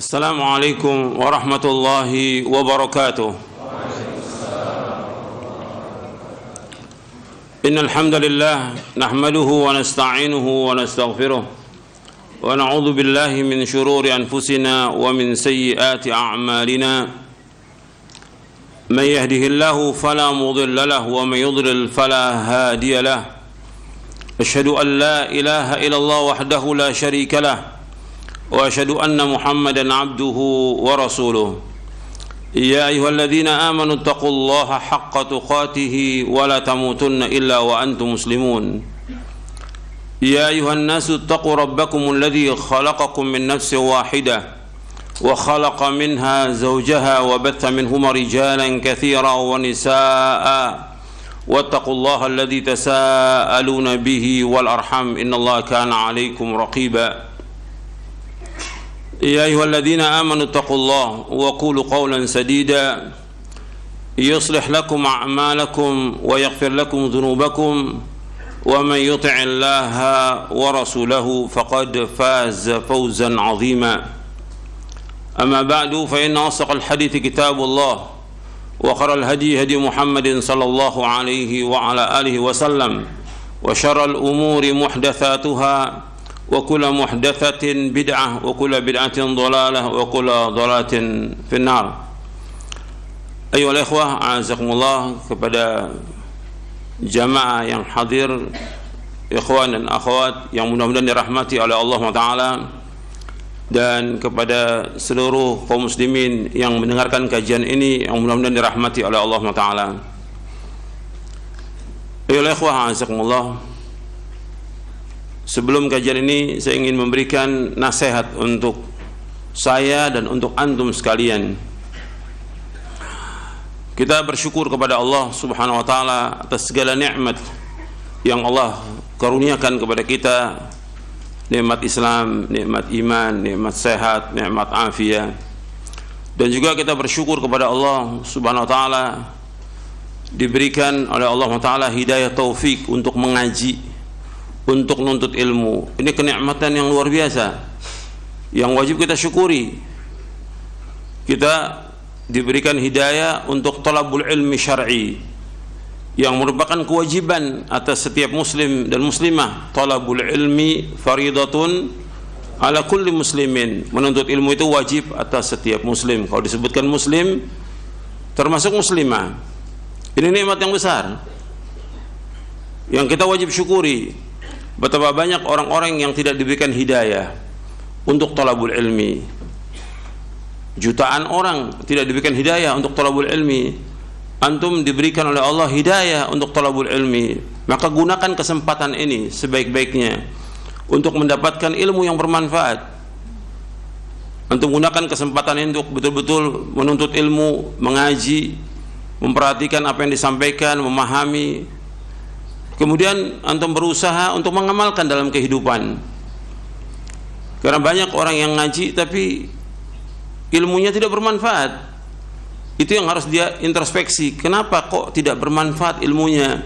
السلام عليكم ورحمة الله وبركاته. إن الحمد لله نحمده ونستعينه ونستغفره ونعوذ بالله من شرور أنفسنا ومن سيئات أعمالنا. من يهده الله فلا مضل له ومن يضلل فلا هادي له. أشهد أن لا إله إلا الله وحده لا شريك له وأشهد أن محمدا عبده ورسوله. يا أيها الذين آمنوا اتقوا الله حق تقاته ولا تموتن إلا وأنتم مسلمون. يا أيها الناس اتقوا ربكم الذي خلقكم من نفس واحدة وخلق منها زوجها وبث منهما رجالا كثيرا ونساء واتقوا الله الذي تساءلون به والأرحام إن الله كان عليكم رقيبا. يا أيها الذين آمنوا اتقوا الله وقولوا قولا سديدا يصلح لكم أعمالكم ويغفر لكم ذنوبكم ومن يطع الله ورسوله فقد فاز فوزا عظيما. أما بعد فإن أصدق الحديث كتاب الله وخير الهدي هدي محمد صلى الله عليه وعلى آله وسلم وشر الأمور محدثاتها وكل محدثة بدعة وكل بدعة ضلالة وكل ضلالة في النار. Ayyuhal ikhwah, a'azakumullah, kepada jamaah yang hadir, ikhwan dan akhwat yang mudah-mudahan dirahmati oleh Allah Ta'ala, dan kepada seluruh kaum muslimin yang mendengarkan kajian ini yang mudah-mudahan dirahmati oleh Allah Ta'ala. Ayyuhal ikhwah, a'azakumullah, sebelum kajian ini saya ingin memberikan nasihat untuk saya dan untuk antum sekalian. Kita bersyukur kepada Allah Subhanahu wa taala atas segala nikmat yang Allah karuniakan kepada kita. Nikmat Islam, nikmat iman, nikmat sehat, nikmat afiat. Dan juga kita bersyukur kepada Allah Subhanahu wa taala diberikan oleh Allah taala hidayah taufik untuk mengaji, untuk menuntut ilmu. Ini kenikmatan yang luar biasa yang wajib kita syukuri. Kita diberikan hidayah untuk talabul ilmi syar'i yang merupakan kewajiban atas setiap muslim dan muslimah. Talabul ilmi faridatun ala kulli muslimin. Menuntut ilmu itu wajib atas setiap muslim. Kalau disebutkan muslim termasuk muslimah. Ini nikmat yang besar yang kita wajib syukuri. Betapa banyak orang-orang yang tidak diberikan hidayah untuk talabul ilmi. Jutaan orang tidak diberikan hidayah untuk talabul ilmi. Antum diberikan oleh Allah hidayah untuk talabul ilmi. Maka gunakan kesempatan ini sebaik-baiknya untuk mendapatkan ilmu yang bermanfaat. Antum gunakan kesempatan ini untuk betul-betul menuntut ilmu, mengaji, memperhatikan apa yang disampaikan, memahami. Kemudian antum berusaha untuk mengamalkan dalam kehidupan. Karena banyak orang yang ngaji tapi ilmunya tidak bermanfaat. Itu yang harus dia introspeksi. Kenapa kok tidak bermanfaat ilmunya?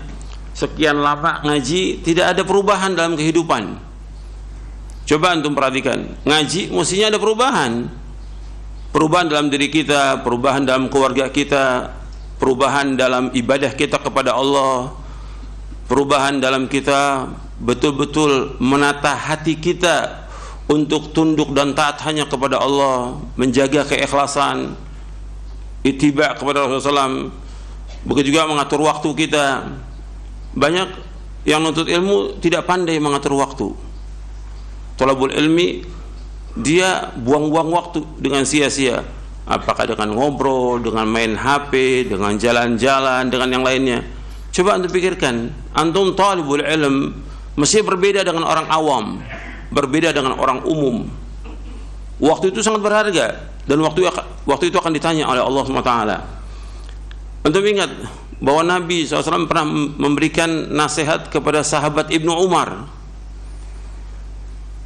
Sekian lama ngaji tidak ada perubahan dalam kehidupan. Coba antum perhatikan, ngaji mestinya ada perubahan. Perubahan dalam diri kita, perubahan dalam keluarga kita, perubahan dalam ibadah kita kepada Allah, perubahan dalam kita betul-betul menata hati kita untuk tunduk dan taat hanya kepada Allah, menjaga keikhlasan, ittiba kepada Rasulullah SAW. Begitu juga mengatur waktu kita. Banyak yang menuntut ilmu tidak pandai mengatur waktu. Thalabul ilmi, dia buang-buang waktu dengan sia-sia. Apakah dengan ngobrol, dengan main HP, dengan jalan-jalan, dengan yang lainnya. Coba antum pikirkan, antum talibul ilm mesti berbeda dengan orang awam, berbeda dengan orang umum. Waktu itu sangat berharga dan waktu itu akan ditanya oleh Allah SWT. Antum ingat bahwa Nabi SAW pernah memberikan nasihat kepada sahabat Ibnu Umar.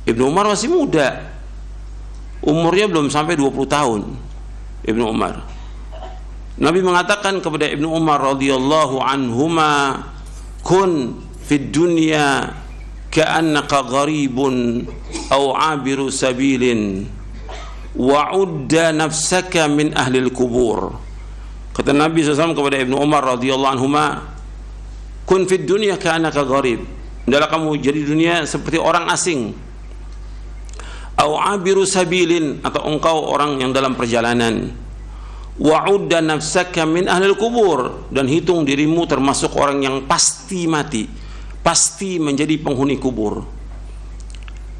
Ibnu Umar masih muda, umurnya belum sampai 20 tahun. Ibnu Umar, Nabi mengatakan kepada Ibnu Umar radhiyallahu anhuma, kun fid dunya ka'annaka gharibun aw abiru sabilin wa'udda nafsaka min ahlil kubur. Kata Nabi SAW kepada Ibnu Umar radhiyallahu anhuma, kun fid dunya ka'annaka gharib, hendaklah kamu jadi dunia seperti orang asing, au abiru sabilin, atau engkau orang yang dalam perjalanan, wa'udda nafsaka min ahlil kubur, dan hitung dirimu termasuk orang yang pasti mati, pasti menjadi penghuni kubur.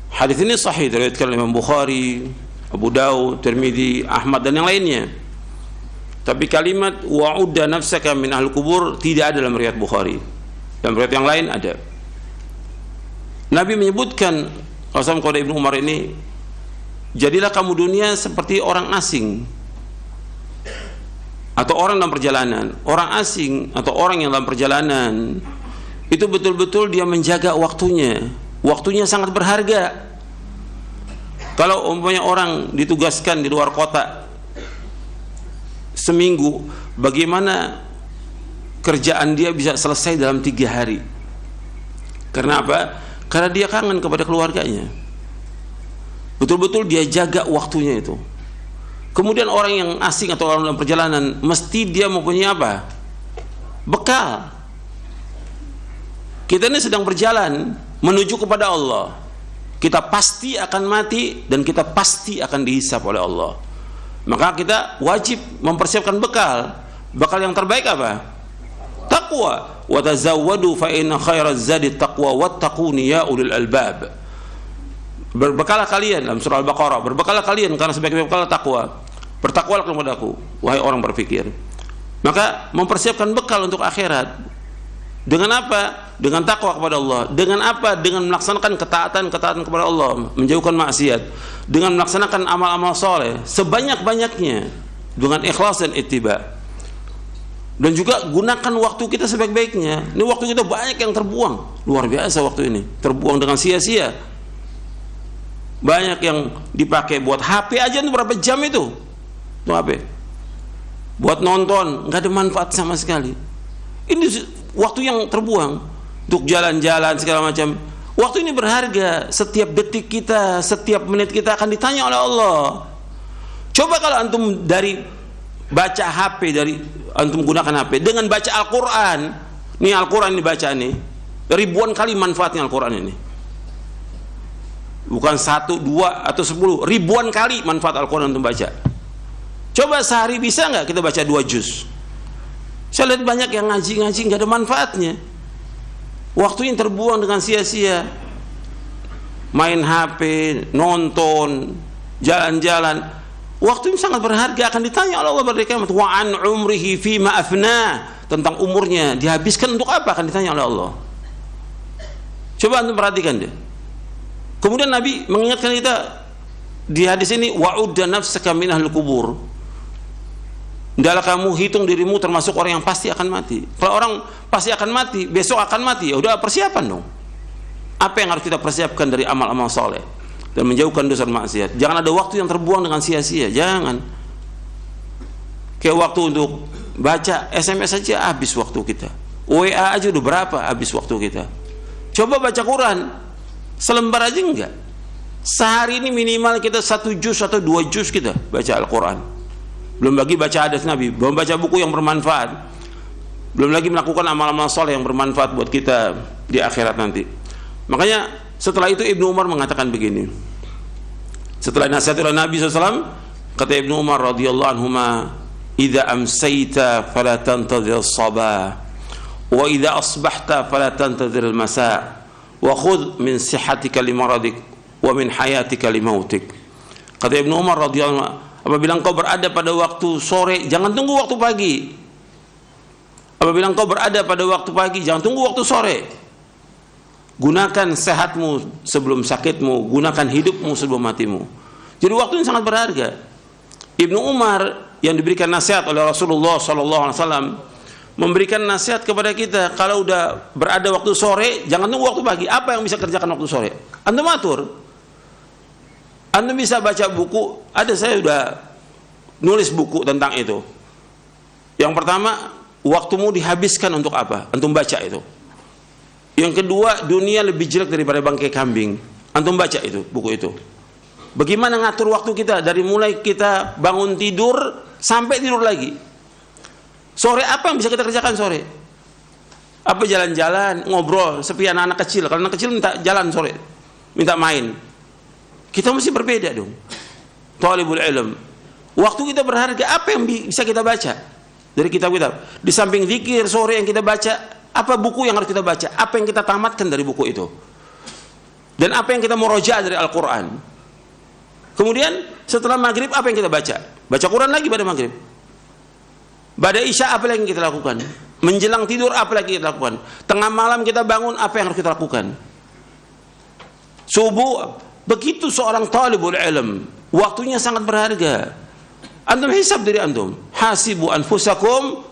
Hadis ini sahih diriwayatkan Imam Bukhari, Abu Daud, Tirmidzi, Ahmad dan yang lainnya. Tapi kalimat wa'udda nafsaka min ahlil kubur tidak ada dalam riwayat Bukhari. Dalam riwayat yang lain ada. Nabi menyebutkan kepada Ibnu Umar ini, jadilah kamu dunia seperti orang asing atau orang dalam perjalanan. Orang asing atau orang yang dalam perjalanan itu betul-betul dia menjaga waktunya. Waktunya sangat berharga. Kalau umpamanya orang ditugaskan di luar kota seminggu, bagaimana kerjaan dia bisa selesai dalam 3 hari? Karena apa? Karena dia kangen kepada keluarganya. Betul-betul dia jaga waktunya itu. Kemudian orang yang asing atau orang dalam perjalanan, mesti dia mempunyai apa? Bekal. Kita ini sedang berjalan menuju kepada Allah. Kita pasti akan mati dan kita pasti akan dihisab oleh Allah. Maka kita wajib mempersiapkan bekal. Bekal yang terbaik apa? Taqwa. Wa tazawwadu fa inna khairaz zadi taqwa wattaquni ya ulil albab. Berbekalah kalian, dalam surah Al-Baqarah, berbekalah kalian karena sebaik-baik bekal takwa. Bertakwalah kepadaku, wahai orang berpikir. Maka mempersiapkan bekal untuk akhirat. Dengan apa? Dengan takwa kepada Allah. Dengan apa? Dengan melaksanakan ketaatan kepada Allah, menjauhkan maksiat, dengan melaksanakan amal-amal soleh sebanyak-banyaknya, dengan ikhlas dan ittiba. Dan juga gunakan waktu kita sebaik-baiknya. Ini waktu kita banyak yang terbuang, luar biasa waktu ini, terbuang dengan sia-sia. Banyak yang dipakai buat HP aja itu berapa jam itu? Itu HP. Buat nonton, nggak ada manfaat sama sekali. Ini waktu yang terbuang untuk jalan-jalan segala macam. Waktu ini berharga. Setiap detik kita, setiap menit kita akan ditanya oleh Allah. Coba kalau antum dari baca HP, dari antum gunakan HP dengan baca Al-Quran. Nih Al-Quran dibaca nih, ribuan kali manfaatnya Al-Quran ini. Bukan 1, 2 atau 10, ribuan kali manfaat Al-Quran untuk baca. Coba sehari bisa nggak kita baca 2 juz? Saya lihat banyak yang ngaji nggak ada manfaatnya. Waktu yang terbuang dengan sia-sia. Main HP, nonton, jalan-jalan. Waktu ini sangat berharga, akan ditanya oleh Allah pada kiamat. Wa an umrihi fima afna, tentang umurnya dihabiskan untuk apa, akan ditanya oleh Allah. Coba antum perhatikan deh. Kemudian Nabi mengingatkan kita di hadis ini, wa'udda nafsaka min ahlil kubur. Hendaklah kamu hitung dirimu termasuk orang yang pasti akan mati. Kalau orang pasti akan mati, besok akan mati, ya udah persiapan dong. Apa yang harus kita persiapkan dari amal-amal soleh dan menjauhkan dosa maksiat. Jangan ada waktu yang terbuang dengan sia-sia, jangan. Kayak waktu untuk baca SMS saja habis waktu kita. WA aja udah berapa habis waktu kita. Coba baca Quran selembar aja enggak. Sehari ini minimal kita 1 juz atau 2 juz kita baca Al-Quran. Belum lagi baca hadis Nabi, belum baca buku yang bermanfaat, belum lagi melakukan amal-amal soleh yang bermanfaat buat kita di akhirat nanti. Makanya setelah itu Ibnu Umar mengatakan begini. Setelah nasihat oleh Nabi SAW, kata Ibnu Umar radhiyallahu anhuma, "Idza amsayta fala tantadhir as-sabah, wa idza asbahta fala tantadhir al-masa, wa khudh min sihhatika li maradik, wa min hayatika li mautik." Kata Ibnu Umar radhiyallahu anhu, apabila engkau berada pada waktu sore, jangan tunggu waktu pagi. Apabila engkau berada pada waktu pagi, jangan tunggu waktu sore. Gunakan sehatmu sebelum sakitmu, gunakan hidupmu sebelum matimu. Jadi waktu ini sangat berharga. Ibnu Umar yang diberikan nasihat oleh Rasulullah SAW memberikan nasihat kepada kita, kalau udah berada waktu sore, jangan tunggu waktu pagi. Apa yang bisa kerjakan waktu sore? Antum atur. Antum bisa baca buku. Ada, saya sudah nulis buku tentang itu. Yang pertama, waktumu dihabiskan untuk apa? Antum baca itu. Yang kedua, dunia lebih jelek daripada bangkai kambing. Antum baca itu, buku itu. Bagaimana ngatur waktu kita dari mulai kita bangun tidur sampai tidur lagi. Sore apa yang bisa kita kerjakan sore? Apa jalan-jalan, ngobrol, seperti anak-anak kecil. Kalau anak kecil minta jalan sore, minta main. Kita mesti berbeda dong. Thalibul ilm. Waktu kita berharga, apa yang bisa kita baca dari kitab-kitab? Di samping zikir sore yang kita baca, apa buku yang harus kita baca? Apa yang kita tamatkan dari buku itu? Dan apa yang kita murojaah dari Al-Quran? Kemudian setelah maghrib apa yang kita baca? Baca Quran lagi pada maghrib. Pada isya apa lagi yang kita lakukan? Menjelang tidur apa lagi kita lakukan? Tengah malam kita bangun apa yang harus kita lakukan? Subuh. Begitu seorang talibul ilm, waktunya sangat berharga. Antum hisab diri antum. Hasibu anfusakum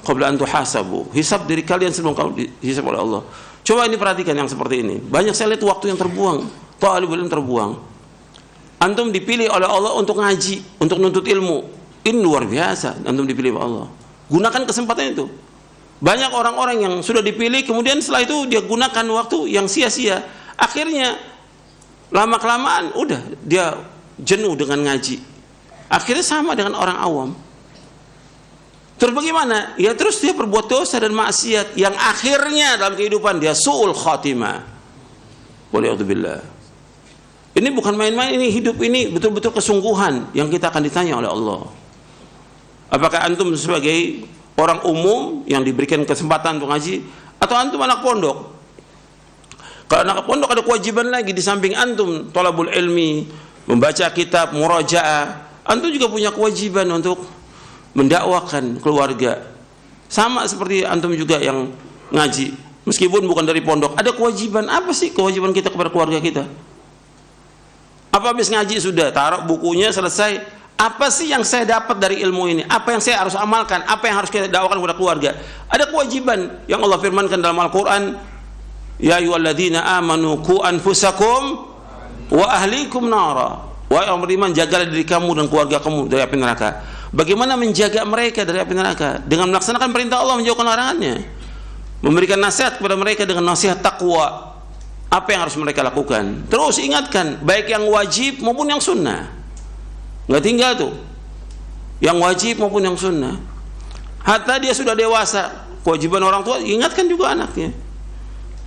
qabla an tuhasabu. Hisab diri kalian sebelum kamu dihisab oleh Allah. Coba ini perhatikan yang seperti ini. Banyak saya lihat waktu yang terbuang. Talibul ilm terbuang. Antum dipilih oleh Allah untuk ngaji, untuk nuntut ilmu. Ini luar biasa. Antum dipilih oleh Allah. Gunakan kesempatan itu. Banyak orang-orang yang sudah dipilih, kemudian setelah itu dia gunakan waktu yang sia-sia. Akhirnya lama-kelamaan udah dia jenuh dengan ngaji. Akhirnya sama dengan orang awam. Terus bagaimana? Ya terus dia berbuat dosa dan maksiat yang akhirnya dalam kehidupan dia su'ul khatimah. Waliyadzubillah. Ini bukan main-main, ini hidup ini betul-betul kesungguhan yang kita akan ditanya oleh Allah. Apakah antum sebagai orang umum yang diberikan kesempatan untuk ngaji, atau antum anak pondok? Kalau anak pondok ada kewajiban lagi di samping antum thalabul ilmi, membaca kitab, murajaah. Antum juga punya kewajiban untuk mendakwakan keluarga. Sama seperti antum juga yang ngaji, meskipun bukan dari pondok, ada kewajiban. Apa sih kewajiban kita kepada keluarga kita? Apa habis ngaji sudah, taruh bukunya, selesai. Apa sih yang saya dapat dari ilmu ini? Apa yang saya harus amalkan? Apa yang harus kita dakwakan kepada keluarga? Ada kewajiban yang Allah firmankan dalam Al-Quran. Ya ayyuhalladzina amanu qu anfusakum wa ahlikum nara. Wahai orang beriman, jagalah diri kamu dan keluarga kamu dari api neraka. Bagaimana menjaga mereka dari api neraka? Dengan melaksanakan perintah Allah, menjauhkan larangannya. Memberikan nasihat kepada mereka dengan nasihat takwa. Apa yang harus mereka lakukan? Terus ingatkan, baik yang wajib maupun yang sunnah. Nggak tinggal tuh, yang wajib maupun yang sunnah. Hatta dia sudah dewasa, kewajiban orang tua, ingatkan juga anaknya.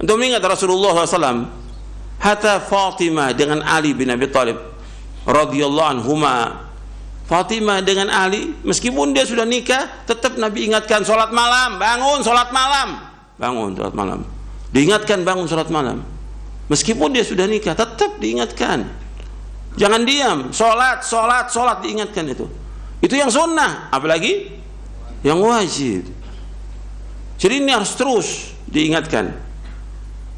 Untuk mengingat Rasulullah SAW, hatta Fatimah dengan Ali bin Abi Thalib radhiyallahu anhuma. Fatimah dengan Ali, meskipun dia sudah nikah, tetap Nabi ingatkan sholat malam, bangun sholat malam, bangun sholat malam. Diingatkan bangun sholat malam. Meskipun dia sudah nikah, tetap diingatkan. Jangan diam, sholat diingatkan itu. Itu yang sunnah, apalagi yang wajib. Jadi ini harus terus diingatkan.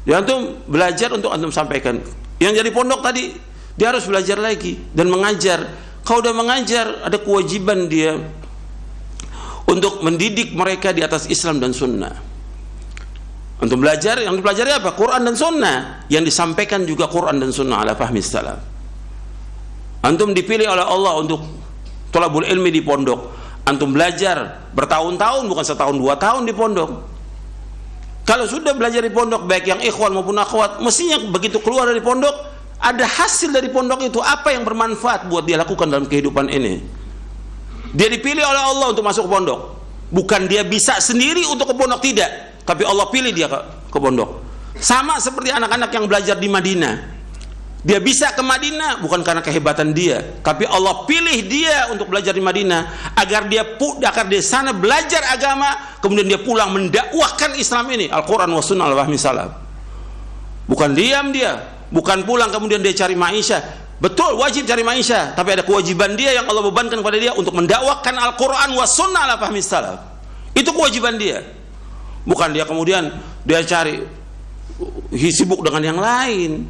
Ya antum belajar untuk antum sampaikan. Yang jadi pondok tadi, dia harus belajar lagi dan mengajar. Kalau udah mengajar, ada kewajiban dia untuk mendidik mereka di atas Islam dan sunnah. Untuk belajar, yang dipelajari apa? Quran dan sunnah. Yang disampaikan juga Quran dan sunnah ala fahmi salaf. Antum dipilih oleh Allah untuk thalabul ilmi di pondok. Antum belajar bertahun-tahun, bukan setahun 2 tahun di pondok. Kalau sudah belajar di pondok, baik yang ikhwan maupun akhwat, mestinya begitu keluar dari pondok, ada hasil dari pondok itu, apa yang bermanfaat buat dia lakukan dalam kehidupan ini. Dia dipilih oleh Allah untuk masuk ke pondok. Bukan dia bisa sendiri untuk ke pondok, tidak. Tapi Allah pilih dia ke pondok. Sama seperti anak-anak yang belajar di Madinah. Dia bisa ke Madinah bukan karena kehebatan dia, tapi Allah pilih dia untuk belajar di Madinah agar dia di sana belajar agama, kemudian dia pulang mendakwahkan Islam ini, Al-Quran wa sunnah al-fahmi salaf. Bukan diam dia, bukan pulang kemudian dia cari maisha. Betul, wajib cari maisha, tapi ada kewajiban dia yang Allah bebankan kepada dia untuk mendakwahkan Al-Quran wa sunnah al-fahmi salaf. Itu kewajiban dia. Bukan dia kemudian dia cari sibuk dengan yang lain,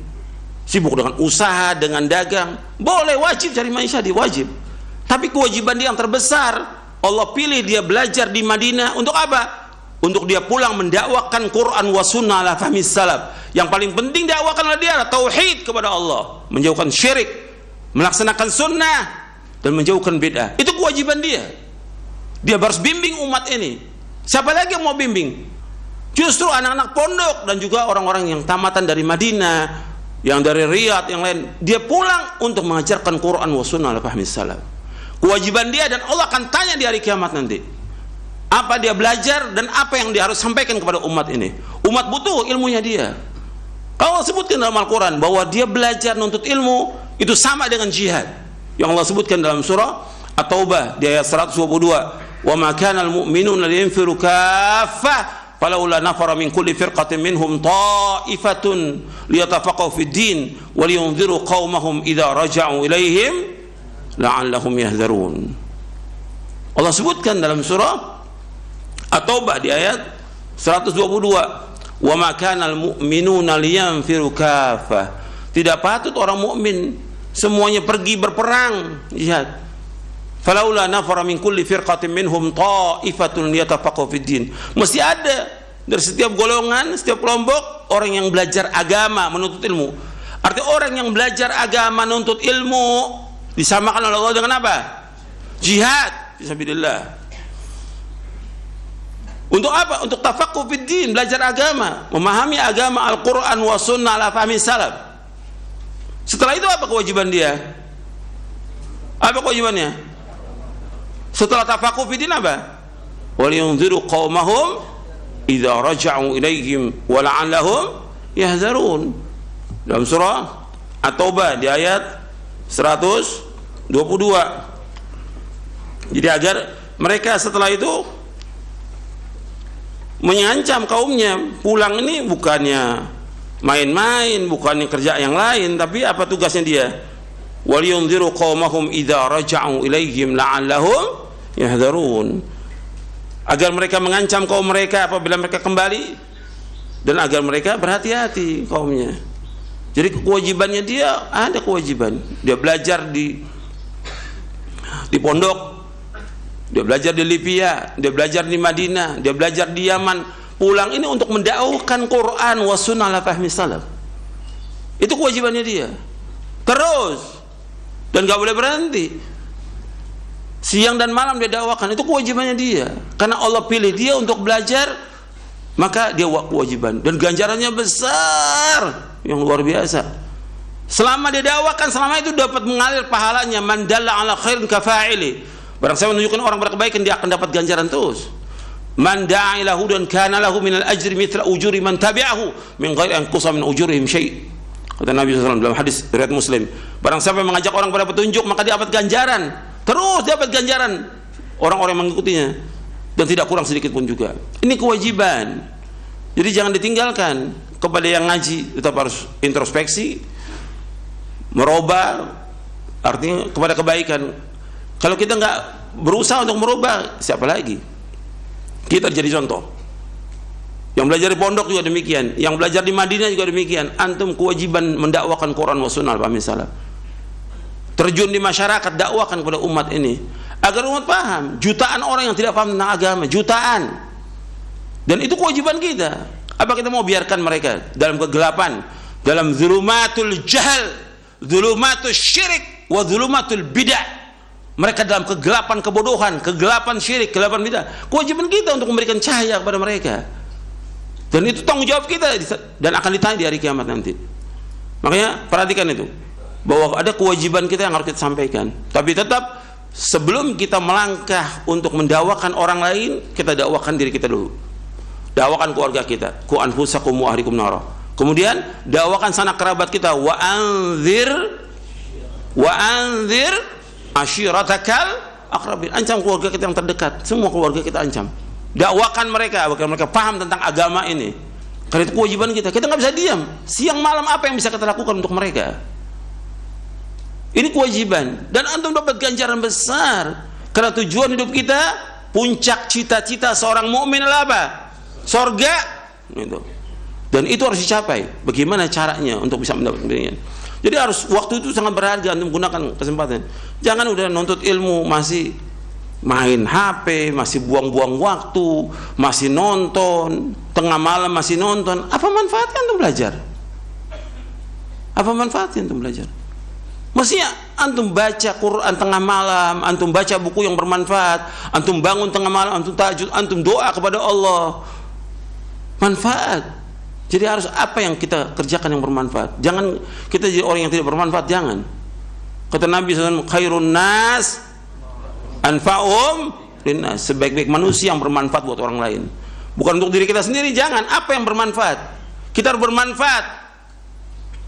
sibuk dengan usaha, dengan dagang. Boleh, wajib cari maisha, dia wajib. Tapi kewajiban dia yang terbesar, Allah pilih dia belajar di Madinah untuk apa? Untuk dia pulang mendakwakan Quran wa sunnah ala fahmi salaf. Yang paling penting dakwakan oleh dia adalah tauhid kepada Allah, menjauhkan syirik, melaksanakan sunnah dan menjauhkan bid'ah. Itu kewajiban dia. Dia harus bimbing umat ini. Siapa lagi yang mau bimbing? Justru anak-anak pondok dan juga orang-orang yang tamatan dari Madinah, yang dari Riyadh, yang lain, dia pulang untuk mengajarkan Quran wa sunnah ala fahmi salaf. Kewajiban dia, dan Allah akan tanya di hari kiamat nanti, apa dia belajar dan apa yang dia harus sampaikan kepada umat ini. Umat butuh ilmunya dia. Allah sebutkan dalam Al-Quran bahwa dia belajar nuntut ilmu itu sama dengan jihad, yang Allah sebutkan dalam surah At-Taubah di ayat 122, wa ma kana al-mu'minuna liyanfiru kaffah falaula nafara min kulli firqatin minhum ta'ifatun liyatafaqahu fid din wa liyunziru qaumahum idza raja'u ilaihim la'allahum yahdharun. Allah sebutkan dalam surah At-Taubah di ayat 122, wa ma kana al-mu'minuna liyanfiru kaffah, tidak patut orang mukmin semuanya pergi berperang jihad. Falaula nafara min kulli firqatin minhum ta'ifatun liyatafaqahu fid din. Mesti ada dari setiap golongan, setiap kelompok orang yang belajar agama, menuntut ilmu. Artinya orang yang belajar agama, menuntut ilmu disamakan oleh Allah dengan apa? Jihad fisabilillah. Untuk apa? Untuk tafaqquh fid din, belajar agama, memahami agama Al-Qur'an wa sunnah ala fahmi salaf. Setelah itu apa kewajiban dia? Apa kewajibannya? Setelah tafaqquh fi din apa? Waliyunziru qaumahum idza raja'u ilaihim wa la'allahum yahzarun. Dalam surah At-Taubah di ayat 122. Jadi agar mereka setelah itu mengancam kaumnya, pulang ini bukannya main-main, bukannya kerja yang lain, tapi apa tugasnya dia? Waliyunziru qaumahum idza raja'u ilaihim la'allahum yahdharun, agar mereka mengancam kaum mereka apabila mereka kembali, dan agar mereka berhati-hati kaumnya. Jadi kewajibannya dia, ada kewajiban dia belajar di pondok, dia belajar di Libya, dia belajar di Madinah, dia belajar di Yaman, pulang ini untuk mendakwahkan Quran wa sunnah ala fahmi salaf. Itu kewajibannya dia terus, dan gak boleh berhenti. Siang dan malam dia dakwakan, itu kewajibannya dia. Karena Allah pilih dia untuk belajar, maka dia kewajiban, dan ganjarannya besar yang luar biasa. Selama dia dakwakan, selama itu dapat mengalir pahalanya. Man dalla ala khairin kafa'ili, barang siapa menunjukkan orang berkebaikan, dia akan dapat ganjaran terus. Man da'a ila hudan kana lahu minal ajri mithla ujuri man tabi'ahu min ghairi an qusa min ujurihim syai'. Kata Nabi SAW dalam hadis riwayat Muslim, barang siapa mengajak orang pada petunjuk, maka dia dapat ganjaran, terus dapat ganjaran orang-orang yang mengikutinya, dan tidak kurang sedikit pun juga. Ini kewajiban. Jadi jangan ditinggalkan. Kepada yang ngaji tetap harus introspeksi, merubah, artinya kepada kebaikan. Kalau kita nggak berusaha untuk merubah, siapa lagi? Kita jadi contoh. Yang belajar di pondok juga demikian, yang belajar di Madinah juga demikian. Antum kewajiban mendakwakan Quran wa sunnah al-fahmi salaf. Terjun di masyarakat, dakwakan kepada umat ini agar umat paham. Jutaan orang yang tidak paham tentang agama, jutaan. Dan itu kewajiban kita. Apa kita mau biarkan mereka dalam kegelapan, dalam zulumatul jahal, zulumatul syirik wa zulumatul bidah? Mereka dalam kegelapan kebodohan, kegelapan syirik, kegelapan bidah. Kewajiban kita untuk memberikan cahaya kepada mereka. Dan itu tanggung jawab kita, dan akan ditanya di hari kiamat nanti. Makanya perhatikan itu, bahwa ada kewajiban kita yang harus kita sampaikan. Tapi tetap sebelum kita melangkah untuk mendakwakan orang lain, kita dakwakan diri kita dulu. Dakwakan keluarga kita, ku anfusakum wa ahlikum nara. Kemudian dakwakan sanak kerabat kita, wa anzir ashiratakal aqrabin. Ancam keluarga kita yang terdekat, semua keluarga kita ancam. Dakwakan mereka agar mereka paham tentang agama ini. Karena itu kewajiban kita. Kita nggak bisa diam. Siang malam apa yang bisa kita lakukan untuk mereka? Ini kewajiban, dan antum dapat ganjaran besar. Karena tujuan hidup kita, puncak cita-cita seorang mukmin adalah apa? Sorga. Gitu. Dan itu harus dicapai. Bagaimana caranya untuk bisa mendapatkan ini? Jadi harus, waktu itu sangat berharga, antum gunakan kesempatan. Jangan udah nuntut ilmu masih main HP, masih buang-buang waktu, masih nonton, tengah malam masih nonton. Apa manfaatnya antum belajar? Apa manfaatnya antum belajar? Mestinya antum baca Quran tengah malam, antum baca buku yang bermanfaat, antum bangun tengah malam, antum tahajud, antum doa kepada Allah. Manfaat. Jadi harus apa yang kita kerjakan yang bermanfaat. Jangan kita jadi orang yang tidak bermanfaat, jangan. Kata Nabi SAW, khairun nas anfa'um linnas, sebaik-baik manusia yang bermanfaat buat orang lain. Bukan untuk diri kita sendiri, jangan. Apa yang bermanfaat? Kita harus bermanfaat.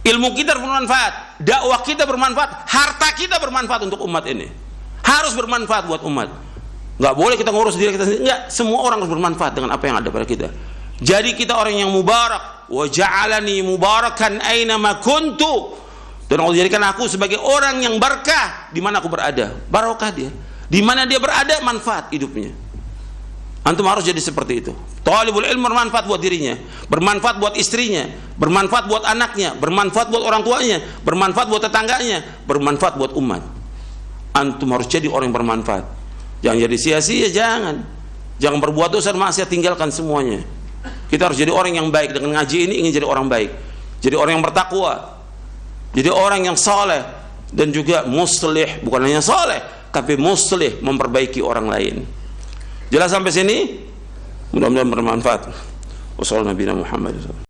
Ilmu kita harus bermanfaat, dakwah kita bermanfaat, harta kita bermanfaat untuk umat ini. Harus bermanfaat buat umat. Nggak boleh kita ngurus diri kita sendiri. Nggak, semua orang harus bermanfaat dengan apa yang ada pada kita. Jadi kita orang yang mubarak. Wa ja'alani mubarakan aina ma kuntu. Dan Allah jadikan aku sebagai orang yang berkah di mana aku berada. Barokah dia. Di mana dia berada, manfaat hidupnya. Antum harus jadi seperti itu. Thalibul ilm bermanfaat buat dirinya, bermanfaat buat istrinya, bermanfaat buat anaknya, bermanfaat buat orang tuanya, bermanfaat buat tetangganya, bermanfaat buat umat. Antum harus jadi orang yang bermanfaat. Jangan jadi sia-sia, jangan. Jangan berbuat dosa dan maksiat, tinggalkan semuanya. Kita harus jadi orang yang baik. Dengan ngaji ini ingin jadi orang baik, jadi orang yang bertakwa, jadi orang yang saleh, dan juga muslih. Bukan hanya saleh, tapi muslih, memperbaiki orang lain. Jelas sampai sini? Mudah-mudahan bermanfaat. Wassalamualaikum warahmatullahi wabarakatuh.